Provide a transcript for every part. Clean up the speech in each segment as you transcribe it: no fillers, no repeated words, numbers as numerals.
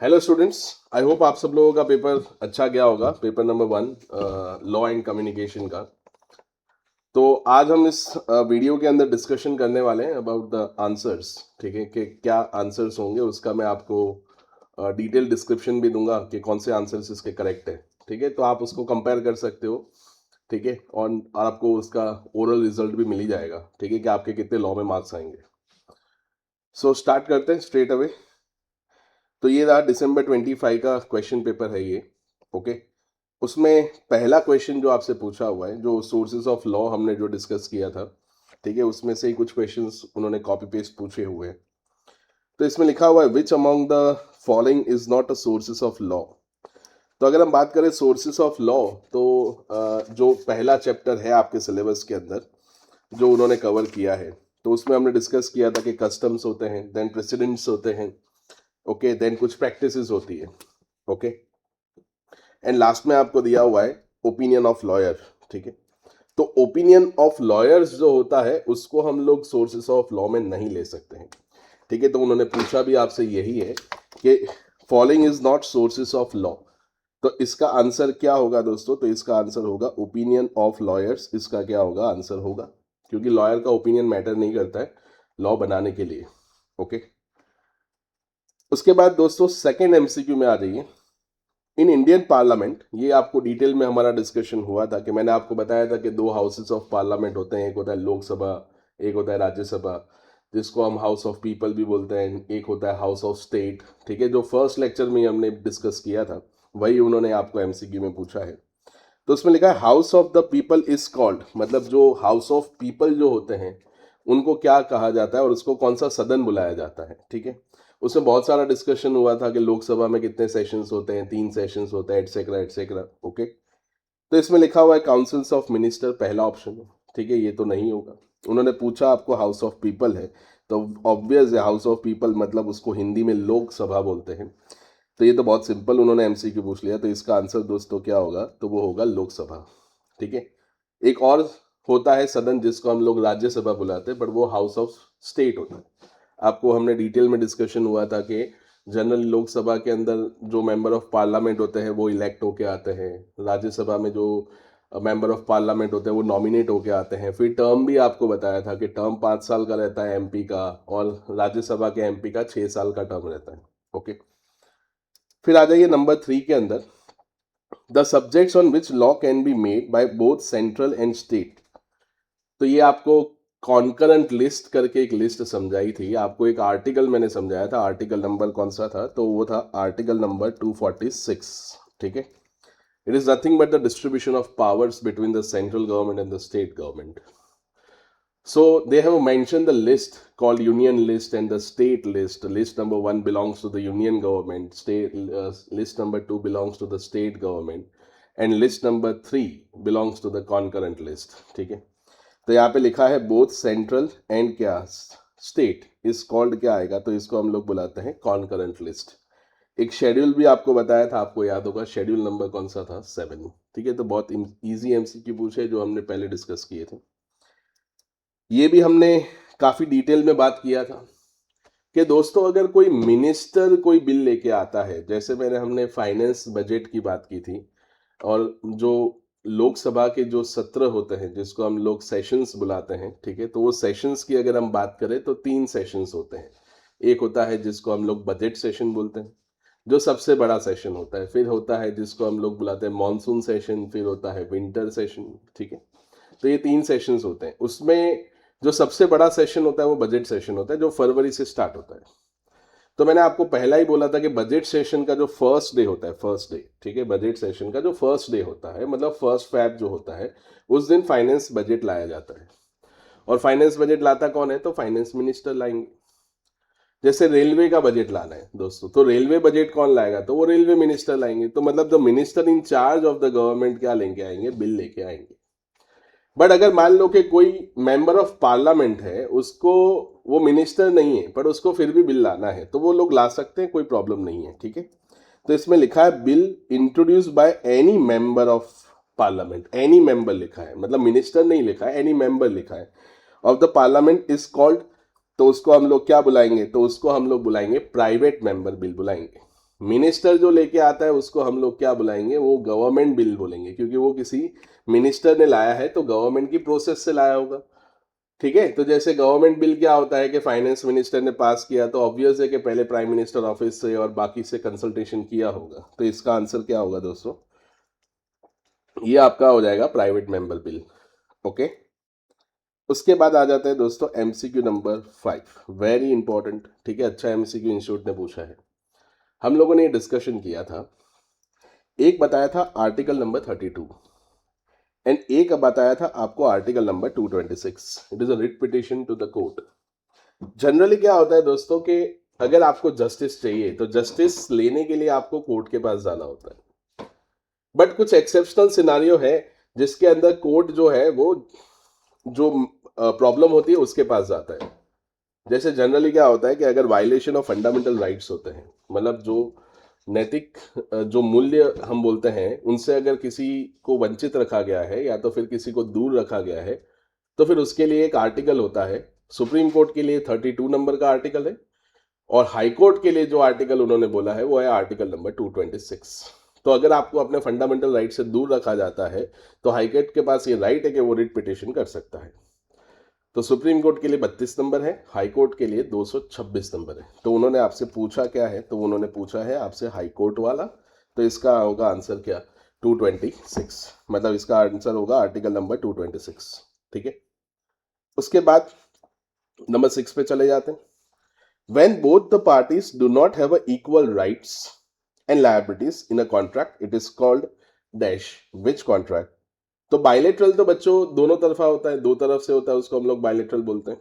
Hello students, I hope आप सब लोगों का पेपर अच्छा गया होगा। Paper number 1 law and communication का। तो आज हम इस वीडियो के अंदर डिस्कशन करने वाले हैं अबाउट द आंसर्स। ठीक है, कि क्या आंसर्स होंगे उसका मैं आपको डिटेल डिस्क्रिप्शन भी दूंगा कि कौन से आंसर्स इसके करेक्ट है। ठीक है, तो आप उसको कंपेयर कर सकते हो। ठीक है, और आपको उसका ओरल रिजल्ट भी मिल ही जाएगा। ठीक है, कि आपके कितने लॉ में मार्क्स आएंगे। सो स्टार्ट करते हैं स्ट्रेट अवे। तो ये रहा दिसंबर 25 का क्वेश्चन पेपर है ये। ओके, उसमें पहला क्वेश्चन जो आपसे पूछा हुआ है, जो सोर्सेज ऑफ लॉ हमने जो डिस्कस किया था, ठीक है, उसमें से ही कुछ क्वेश्चंस उन्होंने कॉपी पेस्ट पूछे हुए हैं। तो इसमें लिखा हुआ है which among the following is not a sources of law. तो अगर हम बात करें सोर्सेज ऑफ लॉ, तो जो पहला चैप्टर है आपके सिलेबस के अंदर जो उन्होंने कवर किया है, तो उसमें हमने डिस्कस किया था कि कस्टम्स होते हैं, देन प्रेसिडेंट्स होते हैं, ओके, देन कुछ प्रैक्टिसेस होती है, ओके, एंड लास्ट में आपको दिया हुआ है ओपिनियन ऑफ लॉयर। ठीक है, तो ओपिनियन ऑफ लॉयर्स जो होता है उसको हम लोग सोर्सेस ऑफ लॉ में नहीं ले सकते हैं। ठीक है, तो उन्होंने पूछा भी आपसे यही है कि following is not sources of law. तो इसका आंसर क्या होगा दोस्तों? तो इसका आंसर होगा ओपिनियन ऑफ लॉयर्स। इसका क्या होगा? आंसर होगा, क्योंकि लॉयर का ओपिनियन मैटर नहीं करता है लॉ बनाने के लिए। ओके, उसके बाद दोस्तों सेकेंड एमसीक्यू में आ जाइए। इन इंडियन पार्लियामेंट, ये आपको डिटेल में हमारा डिस्कशन हुआ था कि मैंने आपको बताया था कि दो हाउसेस ऑफ पार्लियामेंट होते हैं, एक होता है लोकसभा, एक होता है राज्यसभा, जिसको हम हाउस ऑफ पीपल भी बोलते हैं, एक होता है हाउस ऑफ स्टेट। ठीक है, जो फर्स्ट लेक्चर में हमने डिस्कस किया था वही उन्होंने आपको एमसीक्यू में पूछा है। तो उसमें लिखा है house of the people is called, मतलब जो हाउस ऑफ पीपल जो होते हैं उनको क्या कहा जाता है और उसको कौन सा सदन बुलाया जाता है। ठीक है, उसमें बहुत सारा डिस्कशन हुआ था कि लोकसभा में कितने सेशंस होते हैं, 3 सेशंस होते हैं, एटसेट्रा एटसेट्रा। ओके, तो इसमें लिखा हुआ है काउंसिल्स ऑफ मिनिस्टर, पहला ऑप्शन है। ठीक है, ये तो नहीं होगा। उन्होंने पूछा आपको हाउस ऑफ पीपल है, तो ऑब्वियस है हाउस ऑफ पीपल मतलब उसको हिंदी में लोकसभा बोलते हैं। तो ये तो बहुत सिंपल उन्होंने एमसीक्यू पूछ लिया। तो इसका आंसर दोस्तों क्या होगा? तो वो होगा लोकसभा। ठीक है, एक और होता है सदन जिसको हम लोग राज्यसभा बुलाते हैं, बट वो हाउस ऑफ स्टेट होता है। आपको हमने डिटेल में डिस्कशन हुआ था कि जनरल लोकसभा के अंदर जो मेंबर ऑफ पार्लियामेंट होते हैं वो इलेक्ट होके आते हैं, राज्यसभा में जो मेंबर ऑफ पार्लियामेंट होते हैं वो नॉमिनेट होके आते हैं। फिर टर्म भी आपको बताया था कि टर्म 5 साल का रहता है एमपी का, और राज्यसभा के एमपी का 6 साल का टर्म रहता है। ओके, फिर आ जाइए नंबर 3 के अंदर, the subjects on which law can be made by both central and state. तो ये आपको कॉन्करेंट लिस्ट करके एक लिस्ट समझाई थी आपको, एक आर्टिकल मैंने समझाया था। आर्टिकल नंबर कौन सा था? तो वो था आर्टिकल नंबर 246। ठीक है, it is nothing but the distribution of powers between the central government and the state government. So they have mentioned the list called union list and the state list. List number 1 belongs to the union government. List number 2 belongs to the state government, and list number 3 belongs to the concurrent list. ठीक है, तो यहाँ पे लिखा है both central and क्या state is called, क्या आएगा? तो इसको हम लोग बुलाते हैं कॉन्करेंट लिस्ट। एक शेड्यूल भी आपको बताया था, आपको याद होगा शेड्यूल नंबर कौन सा था? 7। ठीक है, तो बहुत इजी एमसीक्यू पूछे जो हमने पहले डिस्कस किए थे। ये भी हमने काफी डिटेल में बात किया था कि दोस्तों अगर कोई मिनिस्टर कोई बिल लेके आता है, जैसे मैंने हमने फाइनेंस बजट की बात की थी, और जो लोकसभा के जो सत्र होते हैं जिसको हम लोग सेशंस बुलाते हैं, ठीक है, तो वो सेशंस की अगर हम बात करें तो 3 सेशंस होते हैं। एक होता है जिसको हम लोग बजट सेशन बोलते हैं, जो सबसे बड़ा सेशन होता है। फिर होता है जिसको हम लोग बुलाते हैं मॉनसून सेशन, फिर होता है विंटर सेशन। ठीक है, तो ये 3 सेशंस होते हैं। उसमें जो सबसे बड़ा सेशन होता है वो बजट सेशन होता है, जो फरवरी से स्टार्ट होता है। तो मैंने आपको पहला ही बोला था कि बजट सेशन का जो फर्स्ट डे होता है, फर्स्ट डे, ठीक है, बजट सेशन का जो फर्स्ट डे होता है मतलब फर्स्ट फैब जो होता है, उस दिन फाइनेंस बजट लाया जाता है। और फाइनेंस बजट लाता कौन है? तो फाइनेंस मिनिस्टर लाएंगे। जैसे रेलवे का बजट लाना है दोस्तों, तो रेलवे बजट कौन लाएगा? तो वो रेलवे मिनिस्टर लाएंगे। तो मतलब the minister in charge of the government क्या लेके आएंगे? बिल लेके आएंगे। बट अगर मान लो कि कोई मेंबर ऑफ पार्लियामेंट है, उसको, वो मिनिस्टर नहीं है पर उसको फिर भी बिल लाना है, तो वो लोग ला सकते हैं, कोई प्रॉब्लम नहीं है। ठीक है, तो इसमें लिखा है bill introduce by any member of parliament. Any member लिखा है, मतलब मिनिस्टर नहीं लिखा है, एनी मेंबर लिखा है of the parliament is called. तो उसको हम लोग क्या बुलाएंगे? तो उसको हम लोग बुलाएंगे प्राइवेट मेंबर बिल बुलाएंगे। मिनिस्टर जो लेके आता है उसको हम लोग क्या बुलाएंगे, वो गवर्नमेंट बिल बोलेंगे, क्योंकि वो किसी मिनिस्टर ने लाया है तो गवर्नमेंट की प्रोसेस से लाया होगा। ठीक है, तो जैसे गवर्नमेंट बिल क्या होता है कि फाइनेंस मिनिस्टर ने पास किया, तो ऑब्वियस है कि पहले प्राइम मिनिस्टर ऑफिस से और बाकी से कंसल्टेशन किया होगा। तो इसका आंसर क्या होगा दोस्तों, ये आपका हो जाएगा प्राइवेट मेंबर बिल। ओके, उसके बाद आ जाता है दोस्तों एमसीक्यू नंबर 5, वेरी इंपॉर्टेंट। ठीक है, अच्छा एमसीक्यू इंस्टीट्यूट ने पूछा है। हम लोगों ने ये डिस्कशन किया था, एक बताया था आर्टिकल नंबर 32 एंड एक बताया था आपको article number 226। It is a writ petition to the court. Generally क्या होता है दोस्तों कि अगर आपको जस्टिस चाहिए तो जस्टिस लेने के लिए आपको कोर्ट के पास जाना होता है, बट कुछ एक्सेप्शनल सिनारियो है जिसके अंदर कोर्ट जो है वो जो प्रॉब्लम होती है उसके पास जाता है। जैसे जनरली क्या होता है कि अगर वायलेशन ऑफ फंडामेंटल राइट्स होते हैं, मतलब जो नैतिक जो मूल्य हम बोलते हैं उनसे अगर किसी को वंचित रखा गया है या तो फिर किसी को दूर रखा गया है, तो फिर उसके लिए एक आर्टिकल होता है। सुप्रीम कोर्ट के लिए 32 नंबर का आर्टिकल है, और हाई कोर्ट के लिए जो आर्टिकल उन्होंने बोला है वो है आर्टिकल नंबर 226। तो अगर आपको अपने फंडामेंटल राइट से दूर रखा जाता है तो हाई कोर्ट के पास ये राइट है कि वो रिट पिटिशन कर सकता है। तो सुप्रीम कोर्ट के लिए 32 नंबर है, हाई कोर्ट के लिए 226 नंबर है। तो उन्होंने आपसे पूछा क्या है, तो उन्होंने पूछा है आपसे हाई कोर्ट वाला। तो इसका होगा आंसर क्या, 226, मतलब इसका आंसर होगा आर्टिकल नंबर 226। ठीक है, उसके बाद नंबर 6 पे चले जाते हैं। When both the parties do not have a equal rights and liabilities in a contract, it is called dash which contract। तो बायलेटरल तो बच्चों दोनों तरफा होता है, दो तरफ से होता है, उसको हम लोग बायलेटरल बोलते हैं।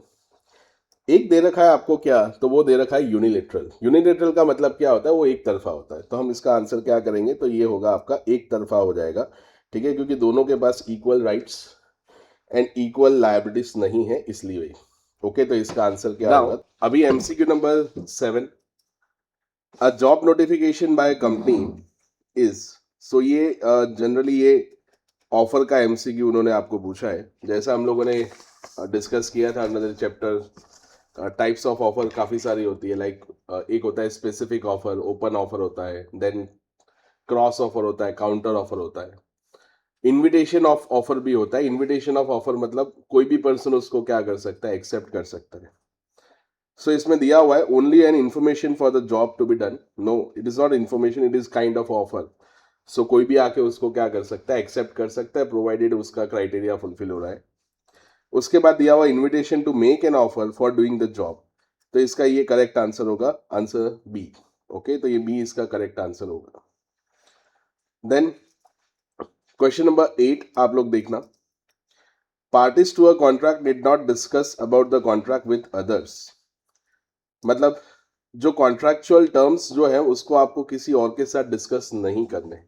एक दे रखा है आपको क्या, तो वो दे रखा है यूनिलेटरल। यूनिलेटरल का मतलब क्या होता है, वो एक तरफा होता है। तो हम इसका आंसर क्या करेंगे, तो ये होगा आपका एक तरफा हो जाएगा। ठीक है, क्योंकि दोनों के पास equal rights and equal liabilities नहीं है, इसलिए। ओके, तो इसका आंसर क्या होगा। अभी MCQ number 7, a job notification by company is. So ये जनरली ये ऑफर का एमसीक्यू उन्होंने आपको पूछा है। जैसा हम लोगों ने डिस्कस किया था another chapter, types of offer काफ़ी सारी होती है। लाइक एक होता है स्पेसिफिक ऑफर, ओपन ऑफर होता है, देन क्रॉस ऑफर होता है, काउंटर ऑफर होता है, इनविटेशन ऑफ ऑफर भी होता है। इनविटेशन ऑफ ऑफर मतलब कोई भी पर्सन उसको क्या कर सकता है, एक्सेप्ट कर सकता है। सो इसमें दिया हुआ है only an information for the job to be done. No, it is not information, it is kind of offer. So कोई भी आके उसको क्या कर सकता है, एक्सेप्ट कर सकता है, प्रोवाइडेड उसका क्राइटेरिया फुलफिल हो रहा है। उसके बाद दिया हुआ invitation to make an offer for doing the job. तो इसका ये करेक्ट आंसर होगा, आंसर बी। ओके, तो ये बी इसका करेक्ट आंसर होगा। देन क्वेश्चन नंबर 8 आप लोग देखना। Parties to a contract did not discuss about the contract with others. मतलब जो कॉन्ट्रैक्चुअल टर्म्स जो है उसको आपको किसी और के साथ डिस्कस नहीं करने।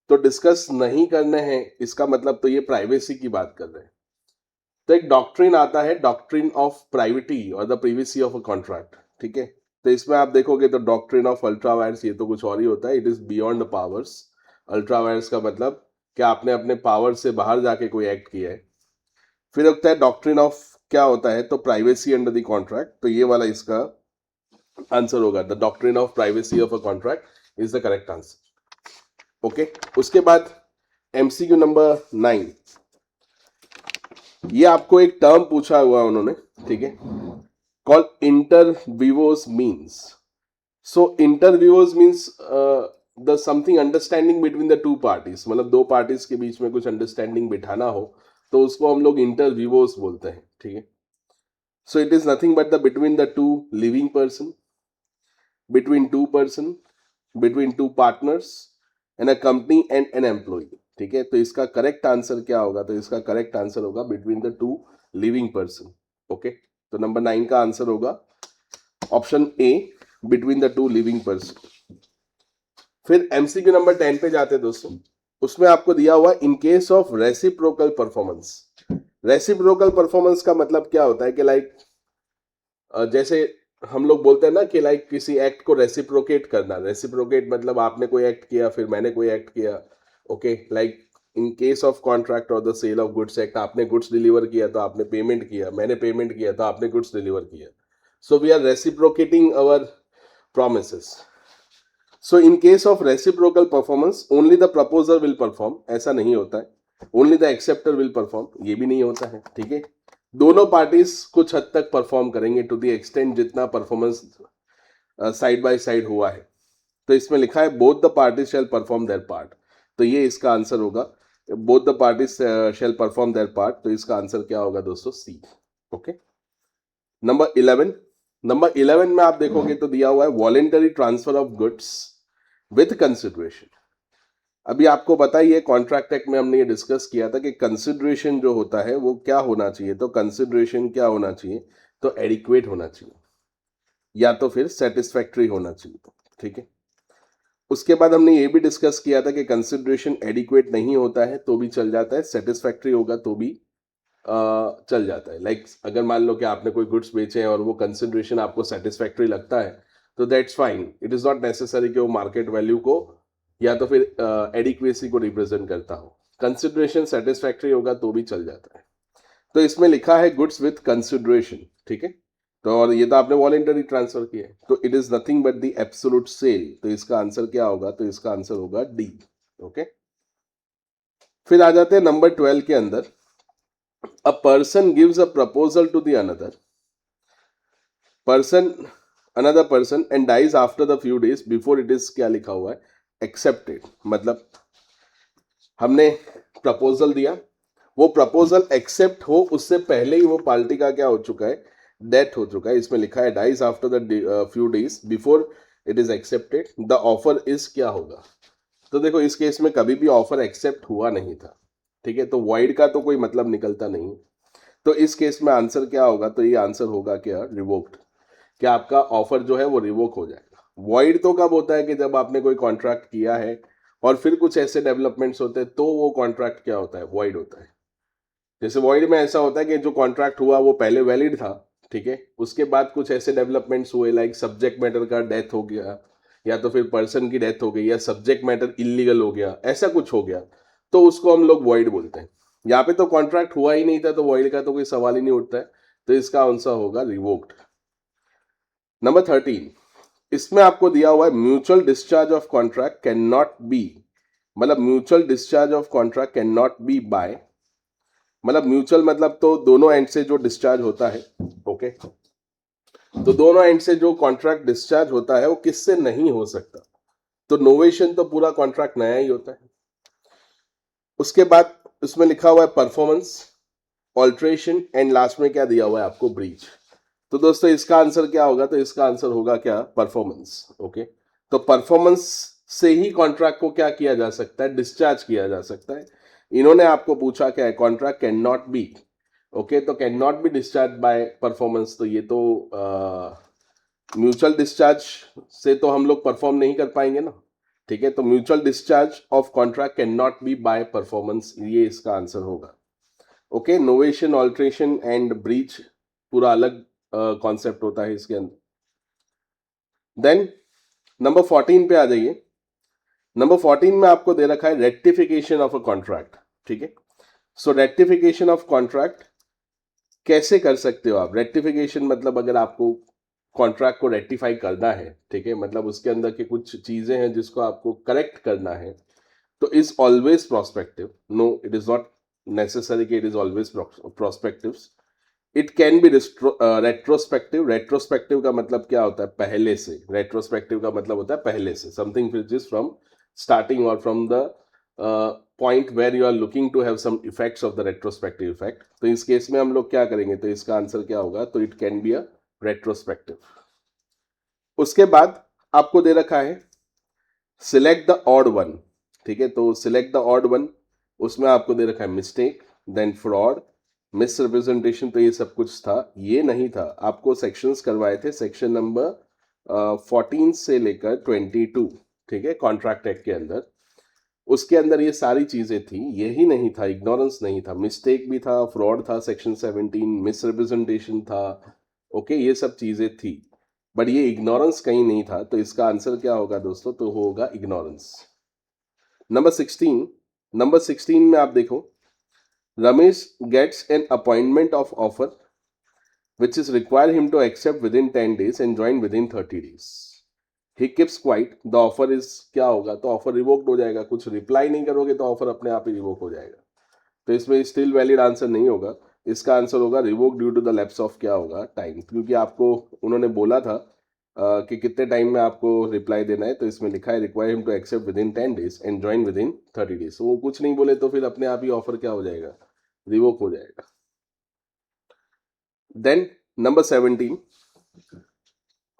तो डिस्कस नहीं करने हैं इसका मतलब तो ये प्राइवेसी की बात कर रहे हैं। तो एक डॉक्ट्रिन आता है, डॉक्ट्रिन ऑफ प्राइवेटी और the privacy of a contract. ठीक है, तो इसमें आप देखोगे तो डॉक्ट्रिन ऑफ अल्ट्रा वायर्स, ये तो कुछ और ही होता है, it is beyond powers. Ultra vires का मतलब क्या आपने अपने पावर से बाहर जाके कोई एक्ट किया है। फिर होता है डॉक्ट्रिन ऑफ क्या होता है, तो प्राइवेसी अंडर द कॉन्ट्रैक्ट। तो ये वाला इसका आंसर होगा, the doctrine of privacy of a contract is the correct answer. Okay, उसके बाद एमसीक्यू नंबर 9, ये आपको एक टर्म पूछा हुआ उन्होंने। ठीक है, called inter vivos means. So inter vivos means the something understanding between the two parties, मतलब दो पार्टीज के बीच में कुछ अंडरस्टैंडिंग बिठाना हो तो उसको हम लोग इंटर विवोस बोलते हैं। ठीक है, so it is nothing but the between the to living person, between two person, between two partners and a company and an employee। ठीक है, तो इसका करेक्ट आंसर क्या होगा, तो इसका करेक्ट आंसर होगा between the to living person. Okay, तो नंबर 9 का आंसर होगा option A, between the to living person. फिर एमसीक्यू नंबर 10 पे जाते हैं दोस्तों। उसमें आपको दिया हुआ इन case of reciprocal performance. Reciprocal performance का मतलब क्या होता है कि लाइक जैसे हम लोग बोलते हैं ना कि लाइक किसी एक्ट को रेसिप्रोकेट करना। रेसिप्रोकेट मतलब आपने कोई एक्ट किया फिर मैंने कोई एक्ट किया। Okay, like in case of contract और the sale of goods act, आपने गुड्स डिलीवर किया तो आपने पेमेंट किया, मैंने पेमेंट किया तो आपने गुड्स डिलीवर किया। So we are reciprocating our promises. So in case of reciprocal performance only the proposer will perform, ऐसा नहीं होता है, only the acceptor will perform, ये भी नहीं होता है, ठीक है। दोनों पार्टीज कुछ हद तक परफॉर्म करेंगे टू द एक्सटेंट जितना परफॉर्मेंस साइड बाय साइड हुआ है। तो इसमें लिखा है both the parties shall perform their part, तो ये इसका आंसर होगा, both the parties shall perform their part, तो इसका आंसर क्या होगा दोस्तों, सी। ओके, नंबर 11, नंबर 11 में आप देखोगे तो दिया हुआ है voluntary transfer of goods with consideration. अभी आपको पता ही है कॉन्ट्रैक्ट एक्ट में हमने ये डिस्कस किया था कि कंसिडरेशन जो होता है वो क्या होना चाहिए, तो कंसिडरेशन क्या होना चाहिए, तो एडिक्वेट होना चाहिए या तो फिर सेटिस्फैक्ट्री होना चाहिए, ठीक है। उसके बाद हमने ये भी डिस्कस किया था कि कंसिडरेशन एडिक्वेट नहीं होता है तो भी चल जाता है, सेटिस्फैक्ट्री होगा तो भी चल जाता है। लाइक अगर मान लो कि आपने कोई गुड्स बेचे हैं और वो कंसिडरेशन आपको सेटिस्फैक्ट्री लगता है तो that's fine, it is not necessary कि वो मार्केट वैल्यू को या तो फिर एडिक्वेसी को रिप्रेजेंट करता हो। कंसिडरेशन सेटिस्फैक्ट्री होगा तो भी चल जाता है। तो इसमें लिखा है गुड्स विथ कंसिडरेशन, ठीक है। तो और ये तो आपने वॉलेंटरी ट्रांसफर किया है, तो it is nothing but the absolute sale, तो इसका आंसर क्या होगा, तो इसका आंसर होगा डी। ओके, फिर आ जाते हैं नंबर 12 के अंदर, a person gives a proposal to the another person and dies after the few days before it is क्या लिखा हुआ है, accepted, मतलब हमने प्रपोजल दिया, वो प्रपोजल एक्सेप्ट हो उससे पहले ही वो पार्टी का क्या हो चुका है, डेथ हो चुका है। इसमें लिखा है dies after the few days before it is accepted, the offer is क्या होगा। तो देखो इस केस में कभी भी ऑफर एक्सेप्ट हुआ नहीं था, ठीक है, तो वॉइड का तो कोई मतलब निकलता नहीं। तो इस केस में आंसर क्या होगा, तो ये आंसर होगा क्या, रिवोक्ड, कि आपका ऑफर जो है वो रिवोक हो जाएगा। वॉइड तो कब होता है कि जब आपने कोई कॉन्ट्रैक्ट किया है और फिर कुछ ऐसे डेवलपमेंट्स होते हैं तो वो कॉन्ट्रैक्ट क्या होता है, वॉइड होता है। जैसे वॉइड में ऐसा होता है कि जो कॉन्ट्रैक्ट हुआ वो पहले वैलिड था, ठीक है, उसके बाद कुछ ऐसे डेवलपमेंट्स हुए लाइक सब्जेक्ट मैटर का डेथ हो गया या तो फिर पर्सन की डेथ हो गई या सब्जेक्ट मैटर इलीगल हो गया, ऐसा कुछ हो गया, तो उसको हम लोग वॉइड बोलते हैं। यहाँ पे तो कॉन्ट्रैक्ट हुआ ही नहीं था तो वॉइड का तो कोई सवाल ही नहीं उठता है, तो इसका आंसर होगा रिवोक्ड। नंबर 13, इसमें आपको दिया हुआ है mutual discharge of contract can not be, मतलब mutual discharge of contract can not be by, मतलब म्यूचुअल मतलब तो दोनों एंड से जो डिस्चार्ज होता है, ओके, तो दोनों एंड से जो कॉन्ट्रैक्ट डिस्चार्ज होता है वो किससे नहीं हो सकता, तो नोवेशन तो पूरा कॉन्ट्रैक्ट नया ही होता है। उसके बाद उसमें लिखा हुआ है परफॉर्मेंस, ऑल्ट्रेशन एंड लास्ट में क्या दिया हुआ है आपको, ब्रीच। तो दोस्तों इसका आंसर क्या होगा, तो इसका आंसर होगा क्या, परफॉर्मेंस। ओके, तो परफॉर्मेंस से ही कॉन्ट्रैक्ट को क्या किया जा सकता है, डिस्चार्ज किया जा सकता है। इन्होंने आपको पूछा क्या है, contract can not be, okay, तो can not be discharge by performance, तो ये तो म्यूचुअल डिस्चार्ज से तो हम लोग परफॉर्म नहीं कर पाएंगे ना, ठीक है, तो mutual discharge of contract can not be by performance, ये इसका आंसर होगा। Okay, novation, alteration and breach पूरा अलग कॉन्सेप्ट होता है इसके अंदर। देन नंबर 14 पे आ जाइए। नंबर 14 में आपको दे रखा है रेक्टिफिकेशन ऑफ अ कॉन्ट्रैक्ट, ठीक है। सो रेक्टिफिकेशन ऑफ कॉन्ट्रैक्ट कैसे कर सकते हो आप, रेक्टिफिकेशन मतलब अगर आपको कॉन्ट्रैक्ट को रेक्टिफाई करना है, ठीक है, मतलब उसके अंदर की कुछ चीजें हैं जिसको आपको करेक्ट करना है, तो is always prospective, no it is not necessary कि it is always prospective, it can be retrospective. Retrospective का मतलब क्या होता है, पहले से, रेट्रोस्पेक्टिव का मतलब होता है पहले से, something which is from starting और from the point where you are looking to have some effects of the retrospective effect. तो इस केस में हम लोग क्या करेंगे, तो इसका आंसर क्या होगा, तो it can be a retrospective. उसके बाद आपको दे रखा है सिलेक्ट द ऑड वन, ठीक है, तो सिलेक्ट द ऑड वन, उसमें आपको दे रखा है mistake, than fraud, miss representation, तो ये सब कुछ था, ये नहीं था। आपको सेक्शंस करवाए थे, सेक्शन नंबर 14 से लेकर 22, ठीक है, कॉन्ट्रैक्ट एक्ट के अंदर, उसके अंदर ये सारी चीजें थी, यही नहीं था, इग्नोरेंस नहीं था, मिस्टेक भी था, फ्रॉड था सेक्शन 17, मिस रिप्रेजेंटेशन था, ओके, ये सब चीजें थी, बट ये इग्नोरेंस कहीं नहीं था, तो इसका आंसर क्या होगा दोस्तों, तो होगा इग्नोरेंस। नंबर 16, नंबर 16 में आप देखो, Ramesh gets an appointment of offer which is require him to accept within 10 days and join within 30 days. He keeps quite the offer is क्या होगा, तो ऑफर रिवोक्ड हो जाएगा। कुछ रिप्लाई नहीं करोगे तो ऑफर अपने आप ही रिवोक हो जाएगा। तो इसमें स्टिल वैलिड आंसर नहीं होगा, इसका आंसर होगा revoke due to the lapse of क्या होगा, टाइम। क्योंकि आपको उन्होंने बोला था कि कितने टाइम में आपको रिप्लाई देना है, तो इसमें लिखा है require him to accept within 10 days and join within 30 days। वो कुछ नहीं बोले तो फिर अपने आप ही ऑफर क्या हो जाएगा, रिवोक हो जाएगा। Then number 17,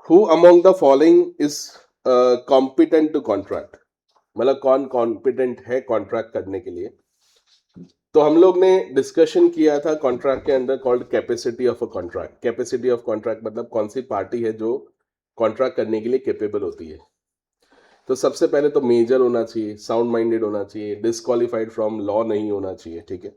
who among the following is competent to contract, मतलब कौन कॉम्पिटेंट है कॉन्ट्रैक्ट करने के लिए। तो हम लोग ने डिस्कशन किया था कॉन्ट्रैक्ट के अंदर called capacity of a contract. Capacity of contract मतलब कौन सी पार्टी है जो कॉन्ट्रैक्ट करने के लिए कैपेबल होती है। तो सबसे पहले तो मेजर होना चाहिए, साउंड माइंडेड होना चाहिए, डिस्क्वालिफाइड फ्रॉम लॉ नहीं होना चाहिए, ठीक है।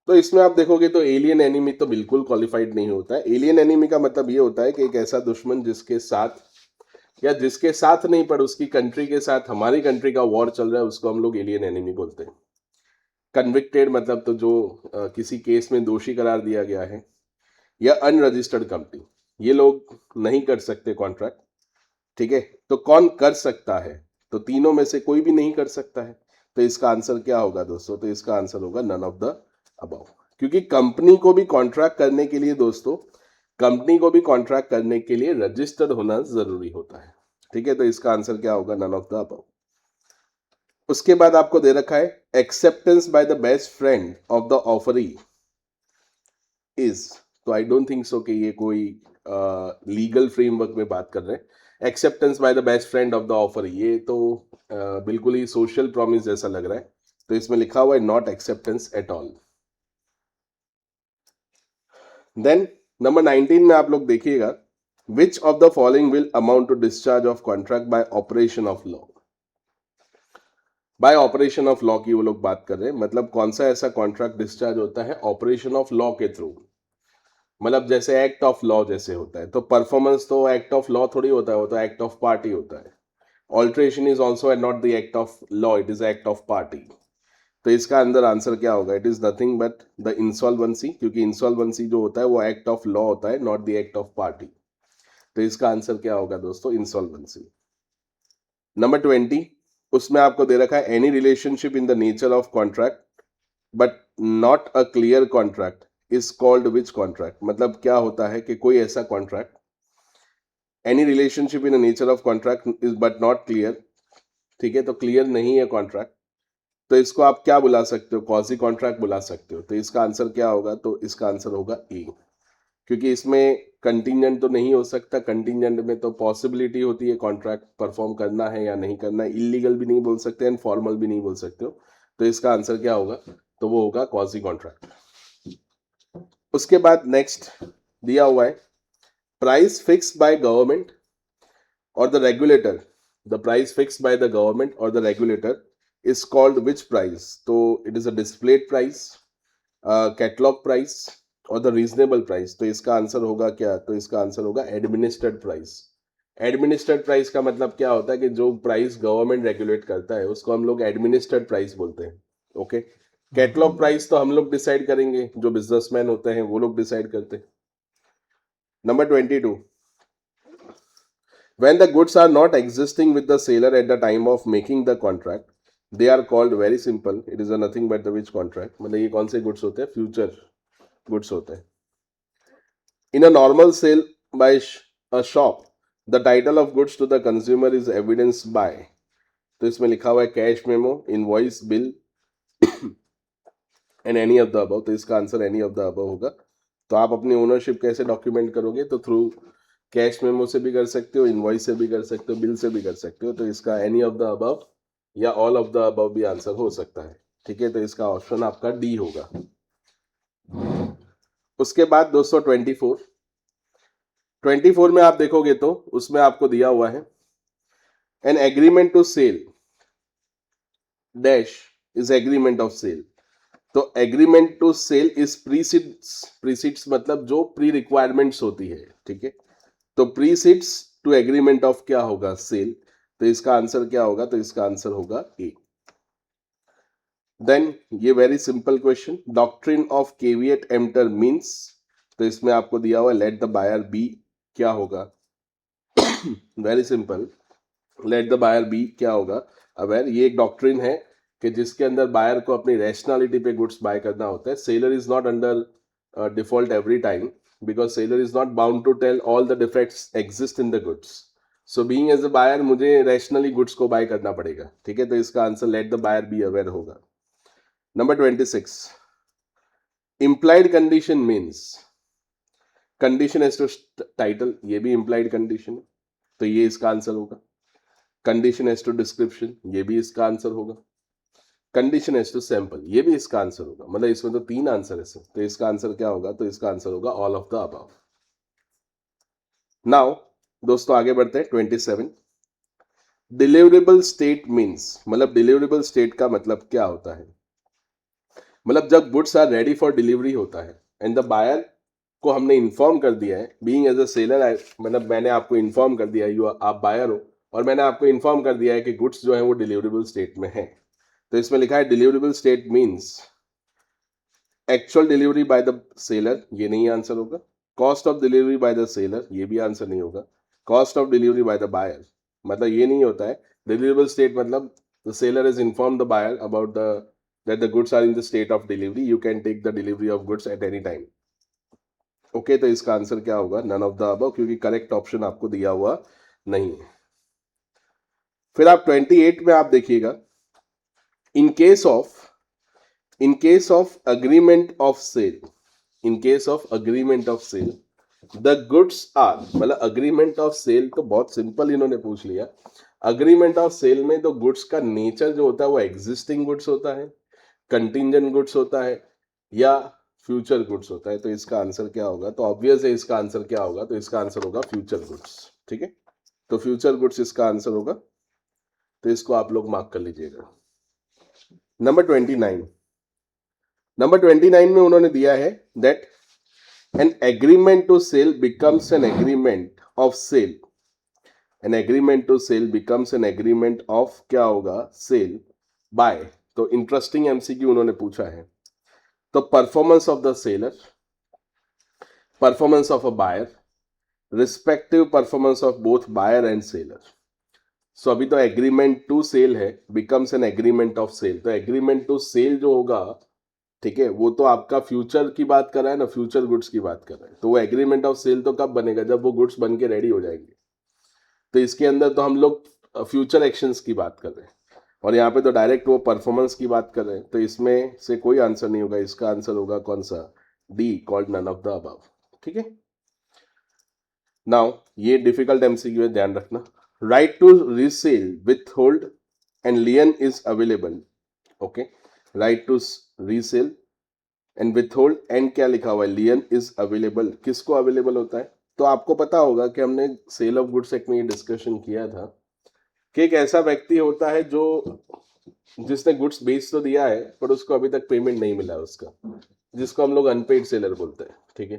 तो इसमें आप देखोगे तो एलियन एनिमी तो बिल्कुल क्वालिफाइड नहीं होता है। एलियन एनिमी का मतलब ये होता है कि एक ऐसा दुश्मन जिसके साथ या जिसके साथ नहीं पर उसकी कंट्री के साथ हमारी कंट्री का वॉर चल रहा है, उसको हम लोग एलियन एनिमी बोलते हैं। कन्विक्टेड मतलब तो जो किसी केस में दोषी करार दिया गया है, या अनरजिस्टर्ड कंपनी, ये लोग नहीं कर सकते कॉन्ट्रैक्ट, ठीक है। तो कौन कर सकता है, तो तीनों में से कोई भी नहीं कर सकता है। तो इसका आंसर क्या होगा दोस्तों, तो इसका आंसर होगा नन ऑफ द अबव। क्योंकि कंपनी को भी कॉन्ट्रैक्ट करने के लिए दोस्तों, कंपनी को भी कॉन्ट्रैक्ट करने के लिए रजिस्टर्ड होना जरूरी होता है, ठीक है। तो इसका आंसर क्या होगा, नन ऑफ द अबव। उसके बाद आपको दे रखा है acceptance by the best friend of the offeree is, तो आई डोंट थिंक सो कि ये कोई लीगल फ्रेमवर्क में बात कर रहे हैं। Acceptance by the best friend of the offer, ये तो बिल्कुल ही सोशल प्रॉमिस जैसा लग रहा है। तो इसमें लिखा हुआ है not acceptance at all. Then number 19 में आप लोग देखिएगा, which of the following will amount to discharge of contract by operation of law. By operation of law की वो लोग बात कर रहे हैं, मतलब कौन सा ऐसा कॉन्ट्रैक्ट डिस्चार्ज होता है ऑपरेशन ऑफ लॉ के थ्रू, मतलब जैसे एक्ट ऑफ लॉ जैसे होता है। तो परफॉर्मेंस तो एक्ट ऑफ लॉ थोड़ी होता है, वो तो एक्ट ऑफ पार्टी होता है। Alteration is also not the act of law, it is act of party. तो इसका अंदर आंसर क्या होगा, it is nothing but the insolvency, क्योंकि इंसॉल्वेंसी जो होता है वो एक्ट ऑफ लॉ होता है, not the act of party. तो इसका आंसर क्या होगा दोस्तों, इंसॉल्वेंसी। नंबर 20, उसमें आपको दे रखा है any relationship in the nature of contract but not a clear contract is called which contract, मतलब क्या होता है कि कोई ऐसा contract, any relationship in the nature of contract is but not clear, ठीक है। तो क्लियर नहीं है कॉन्ट्रैक्ट, तो इसको आप क्या बुला सकते हो, क्वाजी कॉन्ट्रैक्ट बुला सकते हो। तो इसका आंसर क्या होगा, तो इसका आंसर होगा ए, क्योंकि इसमें कंटिजेंट तो नहीं हो सकता। कंटिजेंट में तो पॉसिबिलिटी होती है कॉन्ट्रैक्ट परफॉर्म करना है या नहीं करना है, इलीगल भी नहीं बोल सकते एंड फॉर्मल भी नहीं बोल सकते हो। तो इसका आंसर क्या होगा, तो वो होगा क्वाजी कॉन्ट्रैक्ट। उसके बाद नेक्स्ट दिया हुआ है प्राइस फिक्स बाय गवर्नमेंट और the regulator, the price fix by the government और the regulator is called which price, तो it is a displayed price, catalogue price और द रीजनेबल प्राइस। तो इसका आंसर होगा क्या, तो इसका आंसर होगा एडमिनिस्ट्रेड प्राइस। एडमिनिस्ट्रेड प्राइस का मतलब क्या होता है कि जो प्राइस गवर्नमेंट रेगुलेट करता है उसको हम लोग एडमिनिस्ट्रेड प्राइस बोलते हैं, ओके। कैटलॉग प्राइस तो हम लोग डिसाइड करेंगे, जो बिजनेसमैन होते हैं वो लोग डिसाइड करते हैं। Number 22, when the goods are not existing with the seller at the time of making the contract, they are called, very simple, it is a nothing but the which contract, मतलब ये कौन से goods होते हैं, future goods होते हैं। In a normal sale by a shop the title of goods to the consumer is evidence by, तो इसमें लिखा हुआ है cash memo, invoice, bill and any of the above. तो इसका answer any of the above होगा। तो आप अपनी ओनरशिप कैसे डॉक्यूमेंट करोगे, तो थ्रू कैश मेमो से भी कर सकते हो, इनवॉइस से भी कर सकते हो, बिल से भी कर सकते हो। तो इसका एनी ऑफ द अबव या ऑल ऑफ द अबव भी आंसर हो सकता है, ठीक है। तो इसका ऑप्शन आपका डी होगा। उसके बाद दोस्तों 24 में आप देखोगे तो उसमें आपको दिया हुआ है an agreement to sale dash is agreement of sale. तो agreement to sale is precedes मतलब जो प्री रिक्वायरमेंट्स होती है, ठीक है। तो प्रीसीड्स टू एग्रीमेंट ऑफ क्या होगा, सेल। तो इसका आंसर क्या होगा, तो इसका आंसर होगा ए। देन ये very simple question, doctrine of caveat emptor means, तो इसमें आपको दिया हुआ लेट द बायर बी, क्या होगा, very simple, let the buyer be क्या होगा, अवेयर। ये एक डॉक्ट्रिन है कि जिसके अंदर बायर को अपनी रैशनैलिटी पे गुड्स बाय करना होता है. Seller is not under default every time, because seller is not bound to tell all the defects exist in the goods. So being as a buyer मुझे रैशनली गुड्स को buy करना पड़ेगा. ठीक है, तो इसका answer let the buyer be aware होगा. Number 26, implied condition means condition as to title, ये भी implied कंडीशन है, तो ये इसका आंसर होगा. कंडीशन एज टू डिस्क्रिप्शन, ये भी इसका आंसर होगा. कंडीशन एज टू सैंपल, ये भी इसका आंसर होगा. मतलब इसमें तो 3 आंसर है, तो इसका आंसर क्या होगा, तो इसका आंसर होगा all of the above. Now दोस्तों आगे बढ़ते हैं. 27, डिलीवरेबल स्टेट मीन्स, मतलब डिलीवरेबल स्टेट का मतलब क्या होता है. मतलब जब goods are ready for delivery होता है एंड द बायर को हमने इन्फॉर्म कर दिया है, बीइंग एज अ सेलर, मतलब मैंने आपको इन्फॉर्म कर दिया है, आप बायर हो और मैंने आपको इन्फॉर्म कर दिया है कि गुड्स जो है वो डिलीवरेबल स्टेट में है. तो इसमें लिखा है deliverable state means actual delivery by the seller, ये नहीं आंसर होगा. Cost of delivery by the seller, ये भी आंसर नहीं होगा. Cost of delivery by the buyer, मतलब ये नहीं होता है. डिलीवरेबल स्टेट मतलब the seller is inform the buyer about the that the goods are in the state of delivery, you can take the delivery of goods at any time. Okay, तो इसका answer क्या होगा, none of the above, क्योंकि correct option आपको दिया हुआ नहीं है. फिर आप 28 में आप देखिएगा, in case of agreement of sale, in case of agreement of sale the goods are, मतलब अग्रीमेंट ऑफ सेल तो बहुत सिंपल इन्होंने पूछ लिया. अग्रीमेंट ऑफ सेल में तो गुड्स का नेचर जो होता है वो एग्जिस्टिंग गुड्स होता है, कंटिंजेंट गुड्स होता है, या फ्यूचर गुड्स होता है. तो इसका आंसर क्या होगा, तो ऑब्वियस है इसका आंसर क्या होगा, तो इसका आंसर होगा फ्यूचर गुड्स. ठीक है, तो फ्यूचर गुड्स इसका आंसर होगा, तो इसको आप लोग मार्क कर लीजिएगा. नंबर 29 में उन्होंने दिया है that an agreement to sale becomes an agreement of sale. An agreement to sale becomes an agreement of क्या होगा, सेल बाय. तो इंटरेस्टिंग एमसीक्यू उन्होंने पूछा है. तो performance of the seller, performance of a buyer, respective performance of both buyer and seller. So अभी तो agreement to sale है, becomes an agreement of sale. तो एग्रीमेंट टू सेल जो होगा, ठीक है, वो तो आपका फ्यूचर की बात कर रहा है ना, फ्यूचर गुड्स की बात कर रहा है. तो वो एग्रीमेंट ऑफ सेल तो कब बनेगा, जब वो गुड्स बन के रेडी हो जाएंगे. तो इसके अंदर तो हम लोग फ्यूचर एक्शंस की बात कर रहे हैं, और यहाँ पे तो डायरेक्ट वो परफॉर्मेंस की बात कर रहे हैं. तो इसमें से कोई आंसर नहीं होगा. इसका आंसर होगा कौन सा, D, called none of the above. ठीक है, नाउ ये डिफिकल्ट एमसीक्यू है, ध्यान रखना. Right to resale with hold and lien is available. Okay, right to resale and with hold and क्या लिखा हुआ है, लियन इज अवेलेबल. किसको अवेलेबल होता है, तो आपको पता होगा कि हमने सेल ऑफ गुड्स एक्ट में ये डिस्कशन किया था कि एक ऐसा व्यक्ति होता है जो जिसने गुड्स बेच तो दिया है पर उसको अभी तक पेमेंट नहीं मिला उसका, जिसको हम लोग अनपेड सेलर बोलते हैं. ठीक है,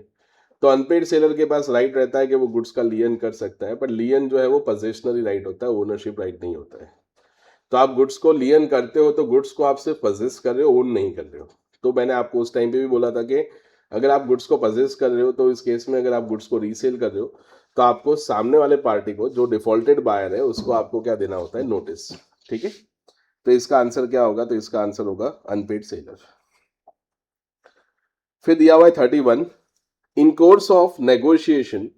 तो अनपेड सेलर के पास राइट रहता है कि वो गुड्स का लियन कर सकता है, पर लियन जो है वो पोजेशनरी राइट होता है, ओनरशिप राइट नहीं होता है. तो आप गुड्स को लियन करते हो तो गुड्स को आप सिर्फ पजेस कर रहे हो, ओन नहीं कर रहे हो. तो मैंने आपको उस टाइम पे भी बोला था कि अगर आप गुड्स को पजेस कर रहे हो तो इस केस में अगर आप गुड्स को रीसेल कर रहे हो तो आपको सामने वाले पार्टी को, जो डिफॉल्टेड बायर है, उसको आपको क्या देना होता है, नोटिस. ठीक है, तो इसका आंसर क्या होगा, तो इसका आंसर होगा अनपेड सेलर. फिर दिया हुआ है 31, in course of negotiation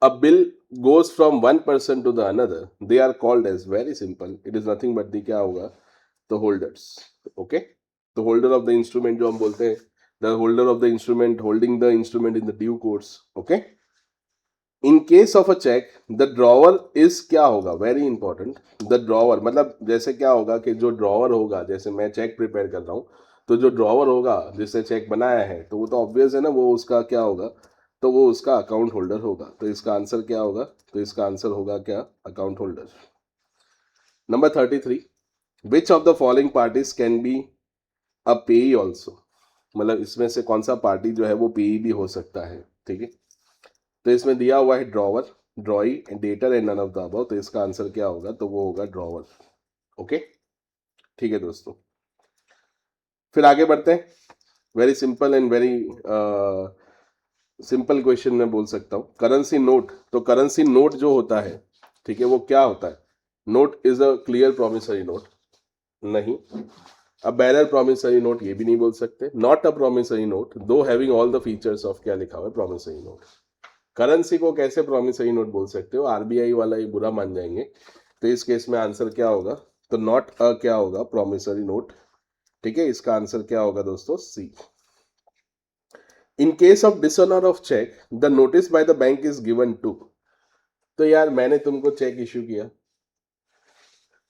a bill goes from one person to the another, they are called as, very simple, it is nothing but the क्या होगा, the holders. okay, the holder of the instrument जो हम बोलते हैं, the holder of the instrument holding the instrument in the due course. okay, in case of a check the drawer is क्या होगा, very important, the drawer मतलब जैसे क्या होगा कि जो ड्रॉवर होगा, जैसे मैं चेक प्रिपेयर कर रहा हूँ तो जो ड्रॉवर होगा जिसने चेक बनाया है तो वो तो ऑब्वियस है ना, वो उसका क्या होगा, तो वो उसका अकाउंट होल्डर होगा. तो इसका आंसर क्या होगा, तो इसका आंसर होगा क्या, account holder. Number 33, which of the following parties can be a पेई ऑल्सो. मतलब इसमें से कौन सा पार्टी जो है वो पेई भी हो सकता है. ठीक है, तो इसमें दिया हुआ है drawer, drawee, debtor and none of the above. तो इसका आंसर क्या होगा, तो वो होगा ड्रॉवर. ओके, ठीक है दोस्तों, फिर आगे बढ़ते हैं. Very simple and very simple question मैं बोल सकता हूँ. करेंसी नोट, तो करेंसी नोट जो होता है ठीक है, वो क्या होता है? Note is a clear promissory note, नहीं। अब बैरर प्रॉमिसरी नोट ये भी नहीं बोल सकते, नॉट अ प्रॉमिसरी नोट दो having all the features of, क्या लिखा हुआ है, प्रॉमिसरी नोट। करेंसी को कैसे प्रॉमिसरी नोट बोल सकते हो? आरबीआई वाला ये बुरा मान जाएंगे। तो इस केस में आंसर क्या होगा? तो नॉट अ क्या होगा? Promissory note. ठीक है, इसका आंसर क्या होगा दोस्तों? C. In case of dishonour of cheque the notice by the bank is given to. तो यार मैंने तुमको चेक इश्यू किया,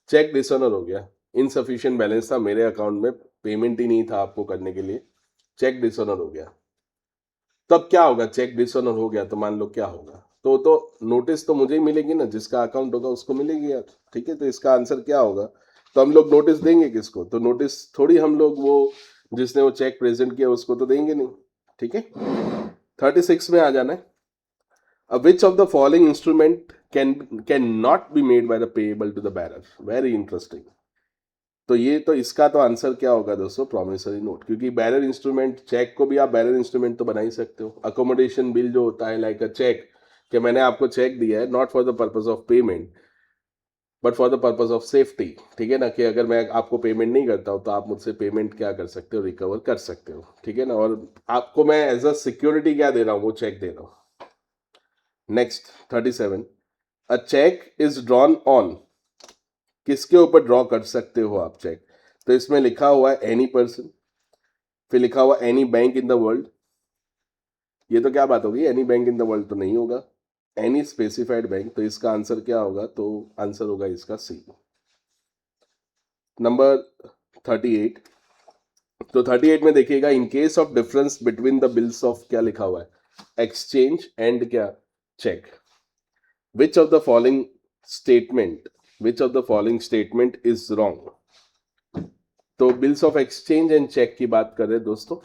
चेक डिसऑनर हो गया, इनसफिशिएंट बैलेंस था मेरे अकाउंट में, पेमेंट ही नहीं था आपको करने के लिए, चेक डिसऑनर हो गया। तब क्या होगा? चेक डिसऑनर हो गया तो मान लो क्या होगा? तो नोटिस तो मुझे ही मिलेगी ना, जिसका अकाउंट होगा उसको मिलेगी यार। ठीक है, तो इसका आंसर क्या होगा? तो हम लोग नोटिस देंगे किसको? तो नोटिस थोड़ी हम लोग वो जिसने वो चेक प्रेजेंट किया उसको तो देंगे नहीं। ठीक है, 36 में आ जाना है। Which of the following instrument can not be made by the payable to the bearer? Very interesting. तो ये तो इसका तो आंसर क्या होगा दोस्तों? प्रॉमिसरी नोट, क्योंकि बैरर इंस्ट्रूमेंट, चेक को भी आप बैरर इंस्ट्रूमेंट तो बना ही सकते हो। अकोमोडेशन बिल जो होता है लाइक अ चेक, कि मैंने आपको चेक दिया है not for the purpose of payment but for the purpose of safety. ठीक है ना, कि अगर मैं आपको पेमेंट नहीं करता हूं तो आप मुझसे पेमेंट क्या कर सकते हो? रिकवर कर सकते हो। ठीक है ना, और आपको मैं एज अ सिक्योरिटी क्या दे रहा हूँ? वो चेक दे रहा हूँ। Next 37, a cheque is drawn on, किसके ऊपर ड्रॉ कर सकते हो आप चेक? तो इसमें लिखा हुआ है एनी पर्सन, फिर लिखा हुआ any bank in the world. ये तो क्या बात होगी? Any bank in the world तो नहीं होगा, एनी स्पेसिफाइड बैंक। तो इसका आंसर क्या होगा? तो आंसर होगा इसका सी। नंबर 38, तो 38 में देखिएगा, in case of difference between the bills of, क्या लिखा हुआ है? एक्सचेंज एंड क्या? Cheque. Which of the following statement, which of the following statement is wrong? तो bills of exchange and cheque की बात कर रहे हैं दोस्तों।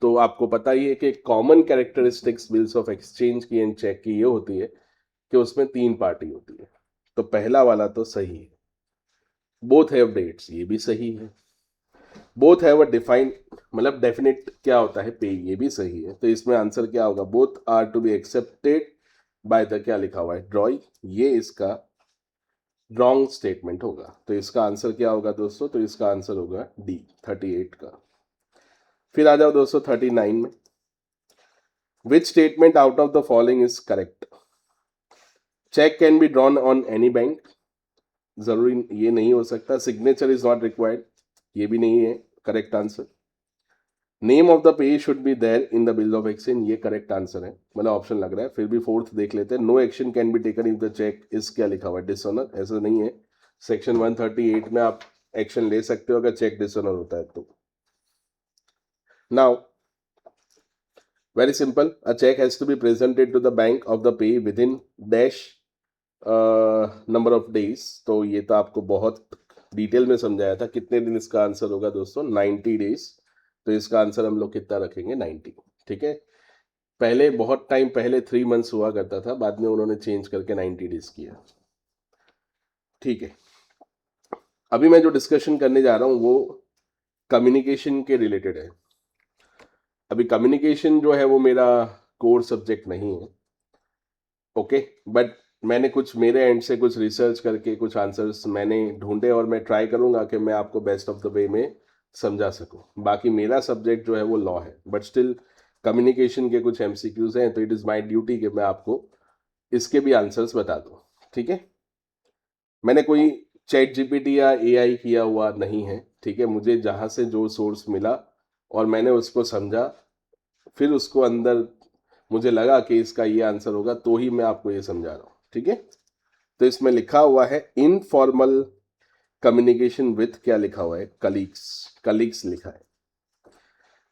तो आपको पता ही है कि common characteristics bills of exchange की एंड चेक की ये होती है कि उसमें 3 पार्टी होती है। तो पहला वाला तो सही है, बोथ हैव डेट्स, ये भी सही है। बोथ हैव अ डिफाइंड, मतलब डेफिनेट क्या होता है? पे, ये भी सही है। तो इसमें आंसर क्या होगा? Both are to be accepted by the, क्या लिखा हुआ है? ड्रॉई, ये इसका रॉन्ग स्टेटमेंट होगा। तो इसका आंसर क्या होगा दोस्तों? तो इसका आंसर होगा डी, 38 का। फिर आ जाओ दोस्तों 39 में, which statement out of the following is correct? Cheque can be drawn on any bank, जरूरी ये नहीं हो सकता। सिग्नेचर इज नॉट रिक्वायर्ड, ये भी नहीं है correct answer. Name of the payee should be there in the bill of exchange, ये करेक्ट आंसर है, मतलब ऑप्शन लग रहा है। फिर भी फोर्थ देख लेते हैं, no action can be taken if the cheque is, क्या लिखा हुआ है? डिसऑनर, ऐसा नहीं है। सेक्शन 138 में आप एक्शन ले सकते हो अगर चेक डिसऑनर होता है तो। Now very simple, a cheque has to be presented to the bank of the payee within dash number of days. तो ये तो आपको बहुत डिटेल में समझाया था। कितने दिन इसका आंसर होगा दोस्तों? 90 डेज। तो इसका आंसर हम लोग कितना रखेंगे? 90। ठीक है, पहले बहुत टाइम पहले 3 मंथ्स हुआ करता था, बाद में उन्होंने चेंज करके 90 डेज किया। ठीक है, अभी मैं जो डिस्कशन करने जा रहा हूं वो कम्युनिकेशन के रिलेटेड है। अभी कम्युनिकेशन जो है वो मेरा कोर सब्जेक्ट नहीं है, ओके, बट मैंने कुछ मेरे एंड से कुछ रिसर्च करके कुछ आंसर्स मैंने ढूंढे और मैं ट्राई करूंगा कि मैं आपको बेस्ट ऑफ द वे में समझा सकूं। बाकी मेरा सब्जेक्ट जो है वो लॉ है, बट स्टिल कम्युनिकेशन के कुछ एमसीक्यूज हैं, तो इट इज़ माय ड्यूटी कि मैं आपको इसके भी आंसर्स बता दूं। ठीक है, मैंने कोई चैट जीपीटी या एआई किया हुआ नहीं है। ठीक है, मुझे जहाँ से जो सोर्स मिला और मैंने उसको समझा, फिर उसको अंदर मुझे लगा कि इसका ये आंसर होगा, तो ही मैं आपको ये समझा रहा हूँ। ठीक है, तो इसमें लिखा हुआ है इनफॉर्मल कम्युनिकेशन विथ, क्या लिखा हुआ है? कलीग्स, कलीग्स लिखा है।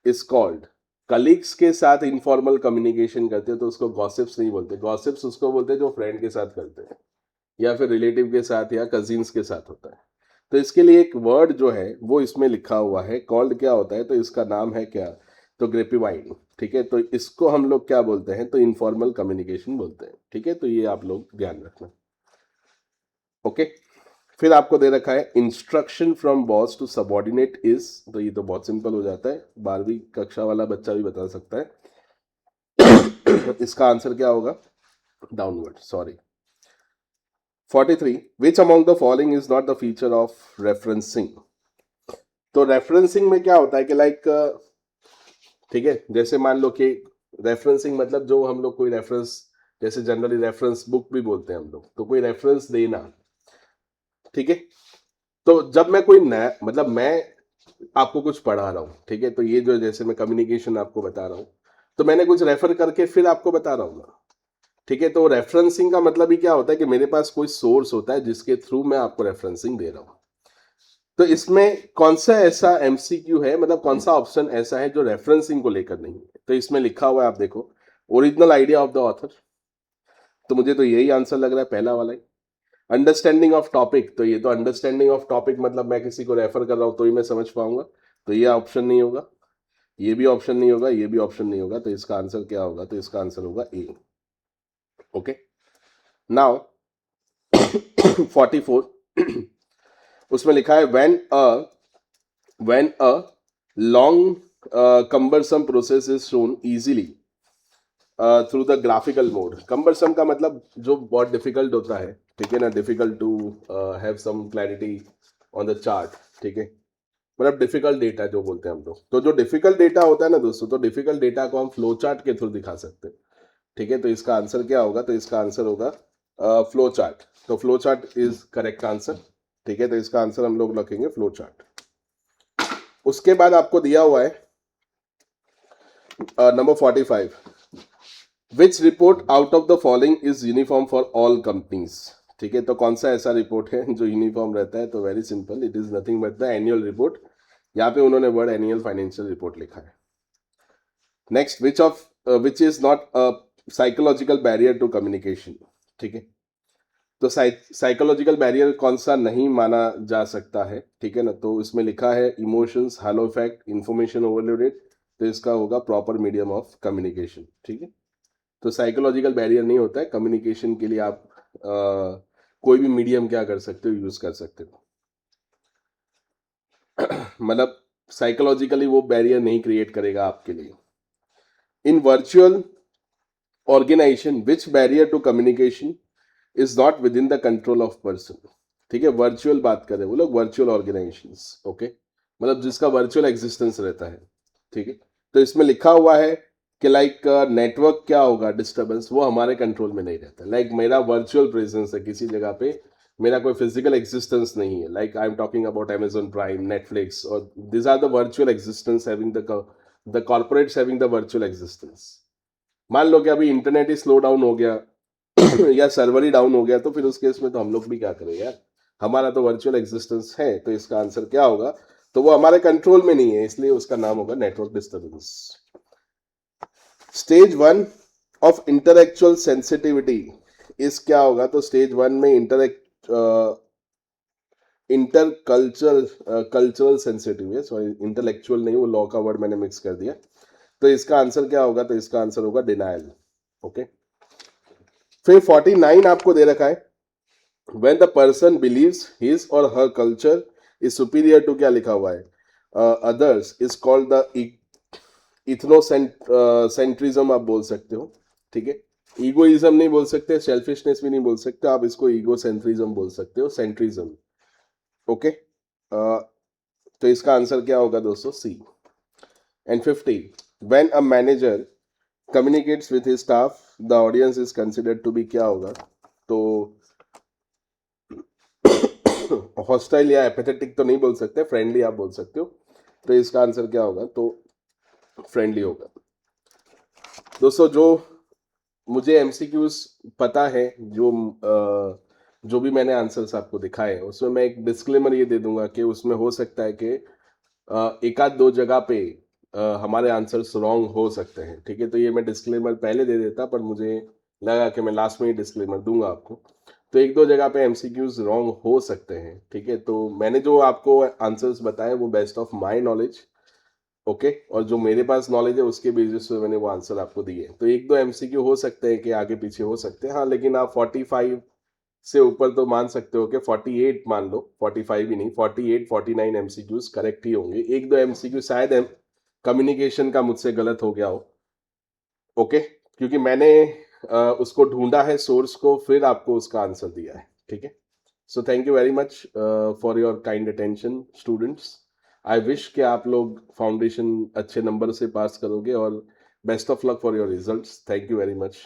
इज कॉल्ड, कलीग्स के साथ इनफॉर्मल कम्युनिकेशन करते हैं तो उसको गॉसिप्स नहीं बोलते। गॉसिप्स उसको बोलते हैं जो फ्रेंड के साथ करते हैं या फिर रिलेटिव के साथ या कजिन्स के साथ होता है। तो इसके लिए एक वर्ड जो है वो इसमें लिखा हुआ है, कॉल्ड क्या होता है? तो इसका नाम है क्या? तो ग्रेपिवाइन। ठीक है, तो इसको हम लोग क्या बोलते हैं? तो इनफॉर्मल कम्युनिकेशन बोलते हैं। ठीक है, तो ये आप लोग ध्यान रखना। ओके, फिर आपको दे रखा है instruction from boss to subordinate is. तो ये तो बहुत सिंपल हो जाता है, 12वीं कक्षा वाला बच्चा भी बता सकता है। इसका आंसर क्या होगा? Downward, sorry. 43 which among the following is not the feature of referencing. तो रेफरेंसिंग में क्या होता है कि लाइक ठीक है, जैसे मान लो कि रेफरेंसिंग मतलब जो हम लोग कोई रेफरेंस, जैसे जनरली रेफरेंस बुक भी बोलते हैं हम लोग, तो कोई रेफरेंस देना, ठीक है। तो जब मैं कोई नया मतलब मैं आपको कुछ पढ़ा रहा हूँ, ठीक है, तो ये जो जैसे मैं कम्युनिकेशन आपको बता रहा हूँ, तो मैंने कुछ रेफर करके फिर आपको बता रहा हूँ ना, ठीक है। तो रेफरेंसिंग का मतलब ही क्या होता है कि मेरे पास कोई सोर्स होता है जिसके थ्रू मैं आपको रेफरेंसिंग दे रहा हूँ। तो इसमें कौन सा ऐसा एमसीक्यू है, मतलब कौन सा ऑप्शन ऐसा है जो रेफरेंसिंग को लेकर नहीं है? तो इसमें लिखा हुआ है, आप देखो, original idea of the author. तो मुझे तो यही आंसर लग रहा है, पहला वाला ही। अंडरस्टैंडिंग ऑफ टॉपिक, तो ये तो अंडरस्टैंडिंग ऑफ टॉपिक मतलब मैं किसी को रेफर कर रहा हूं तो ही मैं समझ पाऊंगा, तो ये ऑप्शन नहीं होगा, ये भी ऑप्शन नहीं होगा, ये भी ऑप्शन नहीं होगा। तो इसका आंसर क्या होगा? तो इसका आंसर होगा ए। ओके, नाउ 44 उसमें लिखा है when a long cumbersome process is shown easily through the graphical mode. Cumbersome का मतलब जो बहुत डिफिकल्ट होता है, ठीक है ना, difficult to have some clarity on the chart, ठीक है, मतलब डिफिकल्ट डेटा जो बोलते हैं हम लोग। तो जो डिफिकल्ट डेटा होता है ना दोस्तों, तो डिफिकल्ट डेटा को हम फ्लो चार्ट के थ्रू दिखा सकते हैं, ठीक है। तो इसका आंसर क्या होगा? तो इसका आंसर होगा फ्लो चार्ट। तो flow chart is correct answer, ठीक है। तो इसका आंसर हम लोग रखेंगे फ्लो चार्ट। उसके बाद आपको दिया हुआ है number 45 which report out of the following is uniform for all companies. ठीक है, तो कौन सा ऐसा रिपोर्ट है जो यूनिफॉर्म रहता है? तो very simple, it is nothing but the annual report. यहाँ पे उन्होंने वर्ड एनुअल फाइनेंशियल रिपोर्ट लिखा है। Next, which is not a psychological barrier to communication. ठीक है, तो साइकोलॉजिकल बैरियर कौन सा नहीं माना जा सकता है? ठीक है ना, तो इसमें लिखा है इमोशंस, हालो इफेक्ट, इंफॉर्मेशन ओवरलोडेड। तो इसका होगा प्रॉपर मीडियम ऑफ कम्युनिकेशन। ठीक है, तो साइकोलॉजिकल बैरियर नहीं होता है कम्युनिकेशन के लिए। आप कोई भी मीडियम क्या कर सकते हो, यूज कर सकते हो। मतलब साइकोलॉजिकली वो बैरियर नहीं क्रिएट करेगा आपके लिए। In virtual organization which barrier to communication is not within the control of person. ठीक है, वर्चुअल बात कर रहे हैं वो लोग, वर्चुअल ऑर्गेनाइजेशंस। ओके, मतलब जिसका वर्चुअल एग्जिस्टेंस रहता है। ठीक है, तो इसमें लिखा हुआ है कि लाइक नेटवर्क क्या होगा, डिस्टर्बेंस, वो हमारे कंट्रोल में नहीं रहता। लाइक मेरा वर्चुअल प्रेजेंस है किसी जगह पे, मेरा कोई फिजिकल एग्जिस्टेंस नहीं है। Like I am talking about Amazon Prime, Netflix, और this are the virtual existence having the corporates having the virtual existence. मान लो कि अभी इंटरनेट ही स्लो डाउन हो गया या सर्वर ही डाउन हो गया, तो फिर उस केस में तो हम लोग भी क्या करें यार, हमारा तो वर्चुअल एग्जिस्टेंस है। तो इसका आंसर क्या होगा? तो वो हमारे कंट्रोल में नहीं है, इसलिए उसका नाम होगा network disturbance. Stage 1 of intellectual sensitivity इस क्या होगा? तो स्टेज 1 में कल्चरल सेंसिटिव है, सॉरी इंटेलेक्चुअल नहीं, वो लॉ का वर्ड मैंने मिक्स कर दिया। तो इसका आंसर क्या होगा? तो इसका आंसर होगा डिनायल। ओके, फिर 49 आपको दे रखा है, when the person believes his or her culture is superior to, क्या लिखा हुआ है, others is called the इथनोसेंट्रिज्म आप बोल सकते हो। ठीक है, ईगोइज्म नहीं बोल सकते, सेल्फिशनेस भी नहीं बोल सकते, आप इसको ईगोसेंट्रिज्म बोल सकते हो, सेंट्रिज्म। ओके, तो इसका आंसर क्या होगा दोस्तों? C. And 50 when a manager communicates with his staff the audience is considered to be, क्या होगा? तो हॉस्टाइल या एपेथेटिक तो नहीं बोल सकते, फ्रेंडली आप बोल सकते हो। तो इसका आंसर क्या होगा? तो फ्रेंडली होगा। दोस्तों, जो मुझे एमसीक्यूज पता है, जो भी मैंने आंसर्स आपको दिखाए, उसमें मैं एक डिस्क्लेमर ये दे दूंगा कि उसमें हो सकता है कि एक आध दो जगह पे हमारे आंसर्स रॉन्ग हो सकते हैं। ठीक है, तो ये मैं डिस्क्लेमर पहले दे देता, पर मुझे लगा कि मैं लास्ट में ही डिस्क्लेमर दूंगा आपको। तो एक दो जगह पे एमसीक्यूज रॉन्ग हो सकते हैं। ठीक है, तो मैंने जो आपको आंसर्स बताए वो best of my knowledge, okay, और जो मेरे पास नॉलेज है उसके बेसिस पे मैंने वो आंसर आपको दिए। तो एक दो एमसीक्यू हो सकते हैं कि आगे पीछे हो सकते हैं, हाँ, लेकिन आप 45 से ऊपर तो मान सकते हो कि 48 मान लो, 45 ही नहीं, 48 49 एमसीक्यूज करेक्ट ही होंगे। एक दो एमसीक्यू शायद कम्युनिकेशन का मुझसे गलत हो गया हो, ओके, क्योंकि मैंने उसको ढूंढा है सोर्स को, फिर आपको उसका आंसर दिया है। ठीक है. So thank you very much for your kind attention students. I wish कि आप लोग फाउंडेशन अच्छे नंबर से पास करोगे और best of luck for your results. Thank you very much.